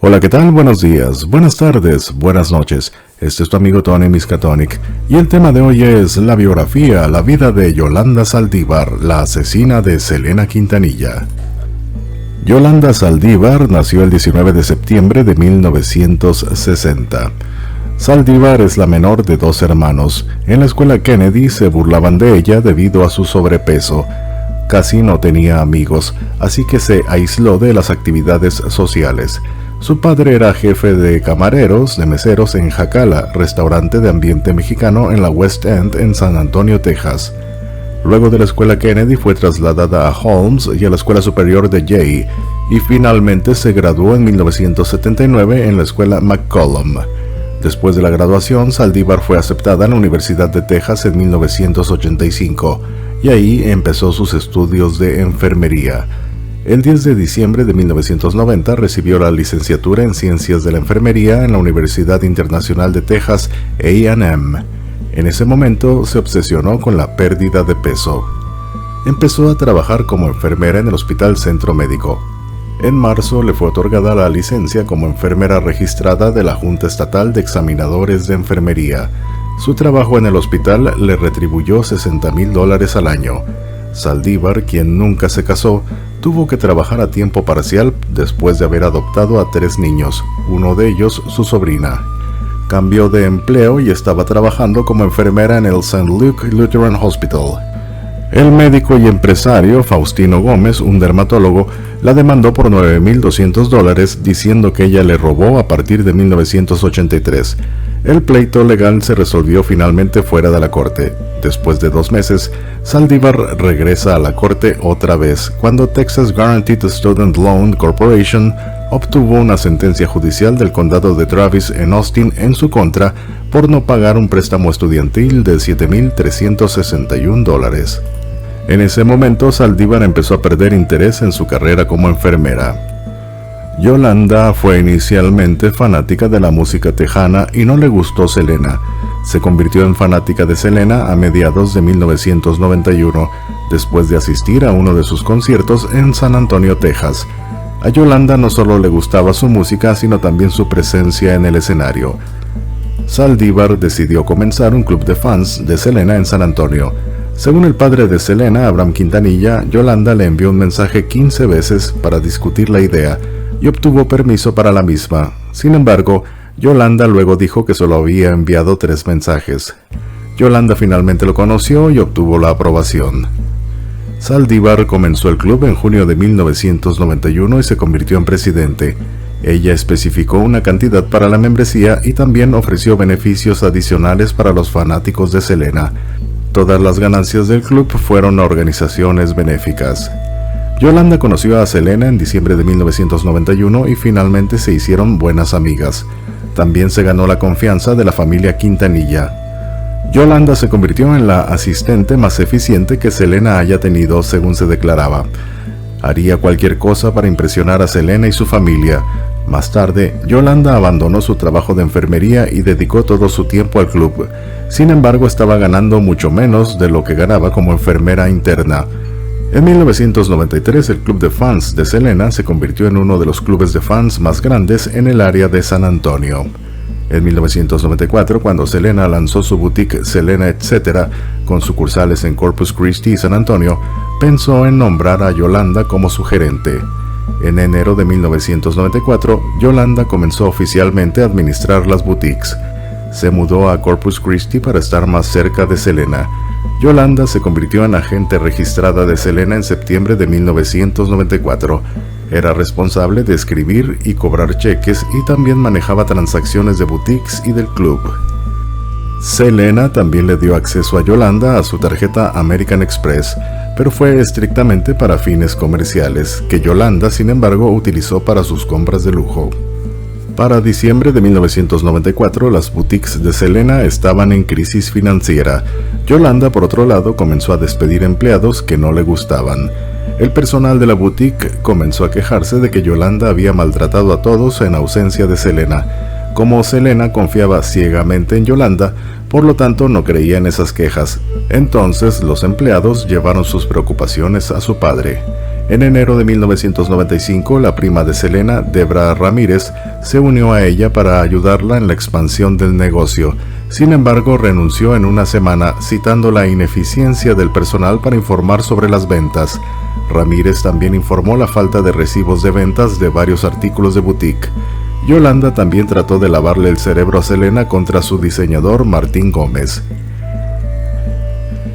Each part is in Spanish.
Hola, ¿qué tal? Buenos días, buenas tardes, buenas noches. Este es tu amigo Tony Miskatonic y el tema de hoy es la biografía, la vida de Yolanda Saldívar, la asesina de Selena Quintanilla. Yolanda Saldívar nació el 19 de septiembre de 1960. Saldívar es la menor de dos hermanos. En la escuela Kennedy se burlaban de ella debido a su sobrepeso. Casi no tenía amigos, así que se aisló de las actividades sociales. Su padre era jefe de camareros, de meseros en Jacala, restaurante de ambiente mexicano en la West End en San Antonio, Texas. Luego de la escuela Kennedy fue trasladada a Holmes y a la escuela superior de Yale, y finalmente se graduó en 1979 en la escuela McCollum. Después de la graduación, Saldívar fue aceptada en la Universidad de Texas en 1985, y ahí empezó sus estudios de enfermería. El 10 de diciembre de 1990 recibió la licenciatura en Ciencias de la Enfermería en la Universidad Internacional de Texas A&M. En ese momento se obsesionó con la pérdida de peso. Empezó a trabajar como enfermera en el Hospital Centro Médico. En marzo le fue otorgada la licencia como enfermera registrada de la Junta Estatal de Examinadores de Enfermería. Su trabajo en el hospital le retribuyó $60,000 al año. Saldívar, quien nunca se casó, tuvo que trabajar a tiempo parcial después de haber adoptado a 3 niños, uno de ellos su sobrina. Cambió de empleo y estaba trabajando como enfermera en el St. Luke Lutheran Hospital. El médico y empresario Faustino Gómez, un dermatólogo, la demandó por $9,200 diciendo que ella le robó a partir de 1983. El pleito legal se resolvió finalmente fuera de la corte. Después de 2 meses, Saldívar regresa a la corte otra vez, cuando Texas Guaranteed Student Loan Corporation obtuvo una sentencia judicial del condado de Travis en Austin en su contra por no pagar un préstamo estudiantil de $7,361. En ese momento, Saldívar empezó a perder interés en su carrera como enfermera. Yolanda fue inicialmente fanática de la música tejana y no le gustó Selena. Se convirtió en fanática de Selena a mediados de 1991, después de asistir a uno de sus conciertos en San Antonio, Texas. A Yolanda no solo le gustaba su música, sino también su presencia en el escenario. Saldívar decidió comenzar un club de fans de Selena en San Antonio. Según el padre de Selena, Abraham Quintanilla, Yolanda le envió un mensaje 15 veces para discutir la idea y obtuvo permiso para la misma. Sin embargo, Yolanda luego dijo que solo había enviado 3 mensajes. Yolanda finalmente lo conoció y obtuvo la aprobación. Saldívar comenzó el club en junio de 1991 y se convirtió en presidente. Ella especificó una cantidad para la membresía y también ofreció beneficios adicionales para los fanáticos de Selena. Todas las ganancias del club fueron a organizaciones benéficas. Yolanda conoció a Selena en diciembre de 1991 y finalmente se hicieron buenas amigas. También se ganó la confianza de la familia Quintanilla. Yolanda se convirtió en la asistente más eficiente que Selena haya tenido, según se declaraba. Haría cualquier cosa para impresionar a Selena y su familia. Más tarde, Yolanda abandonó su trabajo de enfermería y dedicó todo su tiempo al club. Sin embargo, estaba ganando mucho menos de lo que ganaba como enfermera interna. En 1993, el club de fans de Selena se convirtió en uno de los clubes de fans más grandes en el área de San Antonio. En 1994, cuando Selena lanzó su boutique Selena Etc., con sucursales en Corpus Christi y San Antonio, pensó en nombrar a Yolanda como su gerente. En enero de 1994, Yolanda comenzó oficialmente a administrar las boutiques. Se mudó a Corpus Christi para estar más cerca de Selena. Yolanda se convirtió en agente registrada de Selena en septiembre de 1994. Era responsable de escribir y cobrar cheques y también manejaba transacciones de boutiques y del club. Selena también le dio acceso a Yolanda a su tarjeta American Express, pero fue estrictamente para fines comerciales, que Yolanda, sin embargo, utilizó para sus compras de lujo. Para diciembre de 1994, las boutiques de Selena estaban en crisis financiera. Yolanda, por otro lado, comenzó a despedir empleados que no le gustaban. El personal de la boutique comenzó a quejarse de que Yolanda había maltratado a todos en ausencia de Selena. Como Selena confiaba ciegamente en Yolanda, por lo tanto no creía en esas quejas. Entonces los empleados llevaron sus preocupaciones a su padre. En enero de 1995, la prima de Selena, Debra Ramírez, se unió a ella para ayudarla en la expansión del negocio. Sin embargo, renunció en una semana, citando la ineficiencia del personal para informar sobre las ventas. Ramírez también informó la falta de recibos de ventas de varios artículos de boutique. Yolanda también trató de lavarle el cerebro a Selena contra su diseñador Martín Gómez.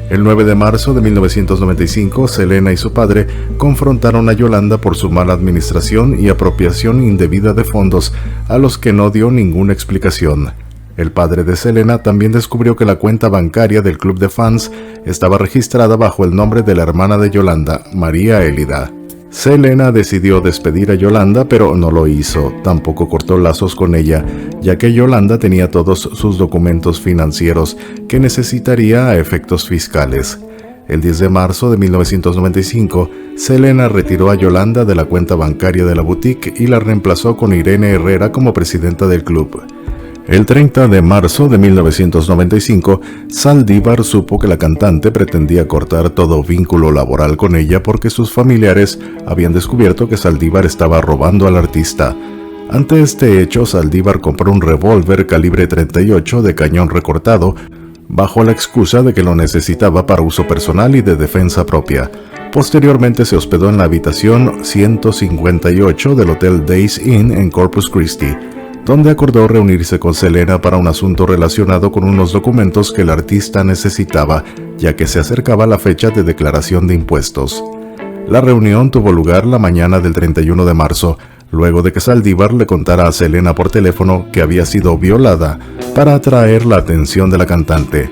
El 9 de marzo de 1995, Selena y su padre confrontaron a Yolanda por su mala administración y apropiación indebida de fondos, a los que no dio ninguna explicación. El padre de Selena también descubrió que la cuenta bancaria del club de fans estaba registrada bajo el nombre de la hermana de Yolanda, María Elida. Selena decidió despedir a Yolanda, pero no lo hizo. Tampoco cortó lazos con ella, ya que Yolanda tenía todos sus documentos financieros que necesitaría a efectos fiscales. El 10 de marzo de 1995, Selena retiró a Yolanda de la cuenta bancaria de la boutique y la reemplazó con Irene Herrera como presidenta del club. El 30 de marzo de 1995, Saldívar supo que la cantante pretendía cortar todo vínculo laboral con ella porque sus familiares habían descubierto que Saldívar estaba robando al artista. Ante este hecho, Saldívar compró un revólver calibre 38 de cañón recortado, bajo la excusa de que lo necesitaba para uso personal y de defensa propia. Posteriormente se hospedó en la habitación 158 del Hotel Days Inn en Corpus Christi, donde acordó reunirse con Selena para un asunto relacionado con unos documentos que el artista necesitaba, ya que se acercaba la fecha de declaración de impuestos. La reunión tuvo lugar la mañana del 31 de marzo, luego de que Saldívar le contara a Selena por teléfono que había sido violada, para atraer la atención de la cantante.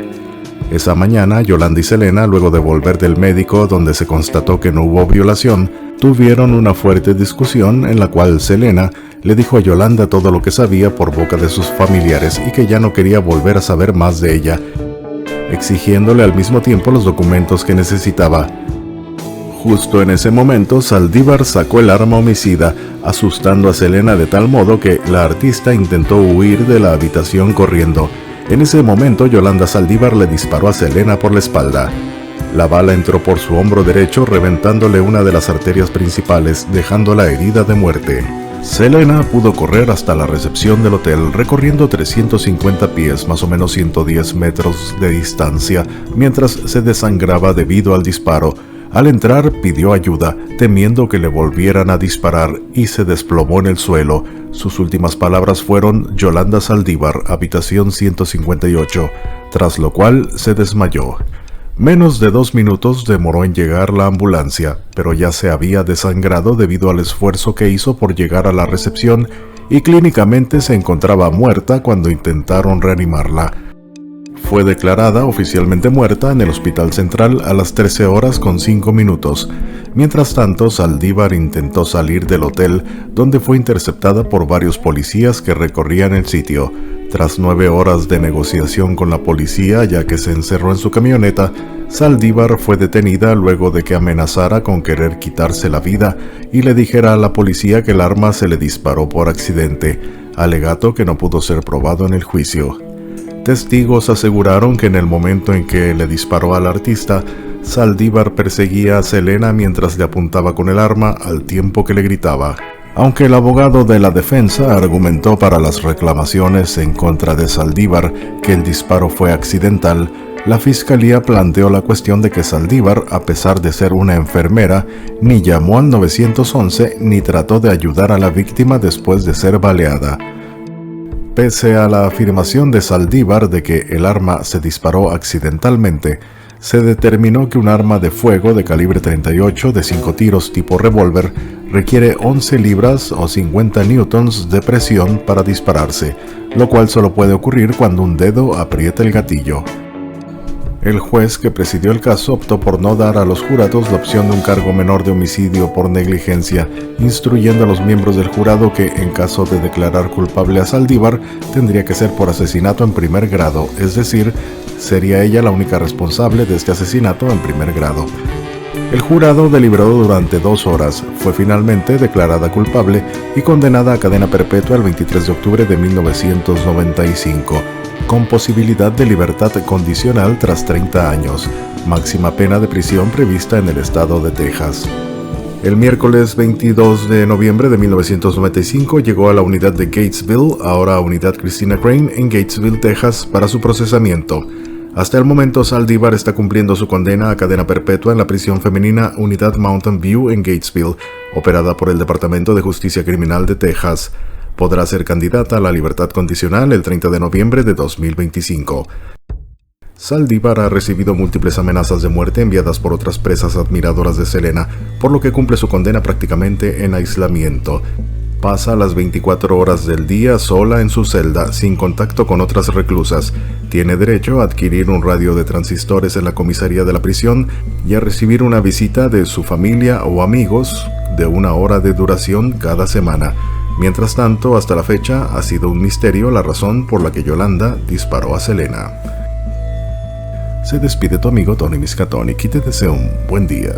Esa mañana, Yolanda y Selena, luego de volver del médico donde se constató que no hubo violación, tuvieron una fuerte discusión en la cual Selena le dijo a Yolanda todo lo que sabía por boca de sus familiares y que ya no quería volver a saber más de ella, exigiéndole al mismo tiempo los documentos que necesitaba. Justo en ese momento, Saldívar sacó el arma homicida, asustando a Selena de tal modo que la artista intentó huir de la habitación corriendo. En ese momento, Yolanda Saldívar le disparó a Selena por la espalda. La bala entró por su hombro derecho, reventándole una de las arterias principales, dejándola herida de muerte. Selena pudo correr hasta la recepción del hotel, recorriendo 350 pies, más o menos 110 metros de distancia, mientras se desangraba debido al disparo. Al entrar, pidió ayuda, temiendo que le volvieran a disparar, y se desplomó en el suelo. Sus últimas palabras fueron: Yolanda Saldívar, habitación 158, tras lo cual se desmayó. Menos de 2 minutos demoró en llegar la ambulancia, pero ya se había desangrado debido al esfuerzo que hizo por llegar a la recepción y clínicamente se encontraba muerta cuando intentaron reanimarla. Fue declarada oficialmente muerta en el Hospital Central a las 13 horas con 5 minutos. Mientras tanto, Saldívar intentó salir del hotel, donde fue interceptada por varios policías que recorrían el sitio. Tras 9 horas de negociación con la policía, ya que se encerró en su camioneta, Saldívar fue detenida luego de que amenazara con querer quitarse la vida y le dijera a la policía que el arma se le disparó por accidente, alegato que no pudo ser probado en el juicio. Testigos aseguraron que en el momento en que le disparó al artista, Saldívar perseguía a Selena mientras le apuntaba con el arma al tiempo que le gritaba. Aunque el abogado de la defensa argumentó para las reclamaciones en contra de Saldívar que el disparo fue accidental, la fiscalía planteó la cuestión de que Saldívar, a pesar de ser una enfermera, ni llamó al 911 ni trató de ayudar a la víctima después de ser baleada. Pese a la afirmación de Saldívar de que el arma se disparó accidentalmente, se determinó que un arma de fuego de calibre 38 de 5 tiros tipo revólver requiere 11 libras o 50 newtons de presión para dispararse, lo cual solo puede ocurrir cuando un dedo aprieta el gatillo. El juez que presidió el caso optó por no dar a los jurados la opción de un cargo menor de homicidio por negligencia, instruyendo a los miembros del jurado que, en caso de declarar culpable a Saldívar, tendría que ser por asesinato en primer grado, es decir, sería ella la única responsable de este asesinato en primer grado. El jurado deliberó durante 2 horas, fue finalmente declarada culpable y condenada a cadena perpetua el 23 de octubre de 1995. Con posibilidad de libertad condicional tras 30 años, máxima pena de prisión prevista en el estado de Texas. El miércoles 22 de noviembre de 1995 llegó a la unidad de Gatesville, ahora unidad Christina Crane, en Gatesville, Texas, para su procesamiento. Hasta el momento, Saldívar está cumpliendo su condena a cadena perpetua en la prisión femenina Unidad Mountain View en Gatesville, operada por el Departamento de Justicia Criminal de Texas. Podrá ser candidata a la libertad condicional el 30 de noviembre de 2025. Saldívar ha recibido múltiples amenazas de muerte enviadas por otras presas admiradoras de Selena, por lo que cumple su condena prácticamente en aislamiento. Pasa las 24 horas del día sola en su celda, sin contacto con otras reclusas. Tiene derecho a adquirir un radio de transistores en la comisaría de la prisión y a recibir una visita de su familia o amigos de 1 hora de duración cada semana. Mientras tanto, hasta la fecha, ha sido un misterio la razón por la que Yolanda disparó a Selena. Se despide tu amigo Tony Miskatonic y te deseo un buen día.